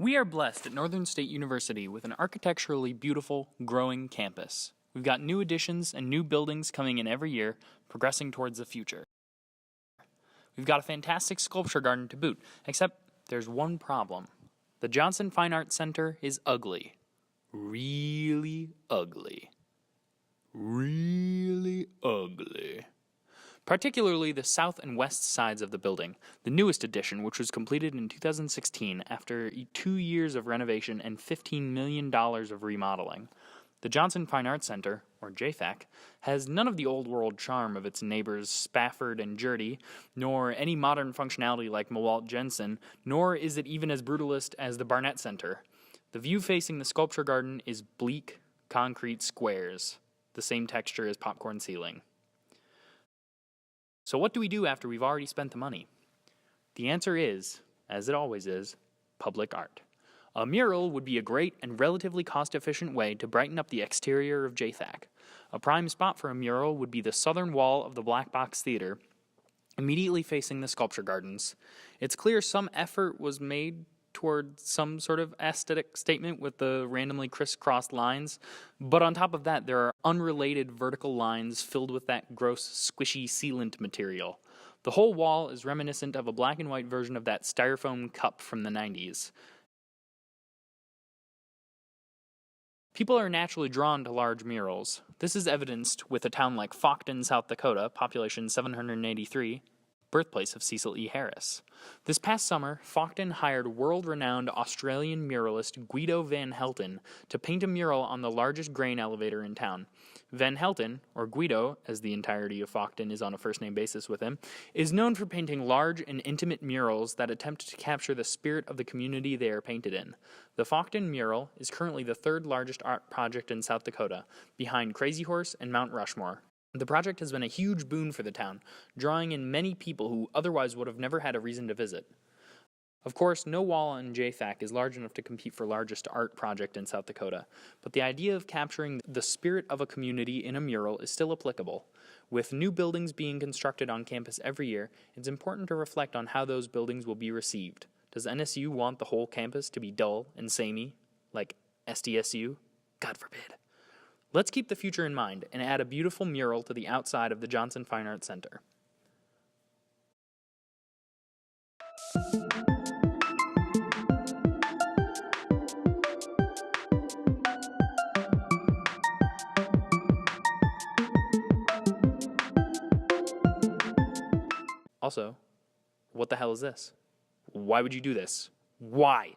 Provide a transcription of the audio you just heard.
We are blessed at Northern State University with an architecturally beautiful, growing campus. We've got new additions and new buildings coming in every year, progressing towards the future. We've got a fantastic sculpture garden to boot, except there's one problem. The Johnson Fine Arts Center is ugly. Really ugly. Really ugly. Particularly the south and west sides of the building, the newest addition, which was completed in 2016 after 2 years of renovation and $15 million of remodeling. The Johnson Fine Arts Center, or JFAC, has none of the old-world charm of its neighbors Spafford and Jurdy, nor any modern functionality like Mowalt Jensen, nor is it even as brutalist as the Barnett Center. The view facing the sculpture garden is bleak, concrete squares, the same texture as popcorn ceiling. So what do we do after we've already spent the money? The answer is, as it always is, public art. A mural would be a great and relatively cost-efficient way to brighten up the exterior of JFAC. A prime spot for a mural would be the southern wall of the Black Box Theater, immediately facing the sculpture gardens. It's clear some effort was made toward some sort of aesthetic statement with the randomly crisscrossed lines, but on top of that there are unrelated vertical lines filled with that gross squishy sealant material. The whole wall is reminiscent of a black and white version of that styrofoam cup from the 90s. People are naturally drawn to large murals. This is evidenced with a town like Fawkton, South Dakota, population 783, birthplace of Cecil E. Harris. This past summer, Fawkton hired world-renowned Australian muralist Guido Van Helten to paint a mural on the largest grain elevator in town. Van Helten, or Guido, as the entirety of Fawkton is on a first-name basis with him, is known for painting large and intimate murals that attempt to capture the spirit of the community they are painted in. The Fawkton mural is currently the third largest art project in South Dakota, behind Crazy Horse and Mount Rushmore. The project has been a huge boon for the town, drawing in many people who otherwise would have never had a reason to visit. Of course, no wall in JFAC is large enough to compete for largest art project in South Dakota, but the idea of capturing the spirit of a community in a mural is still applicable. With new buildings being constructed on campus every year, it's important to reflect on how those buildings will be received. Does NSU want the whole campus to be dull and samey, like SDSU? God forbid. Let's keep the future in mind and add a beautiful mural to the outside of the Johnson Fine Arts Center. Also, what the hell is this? Why would you do this? Why?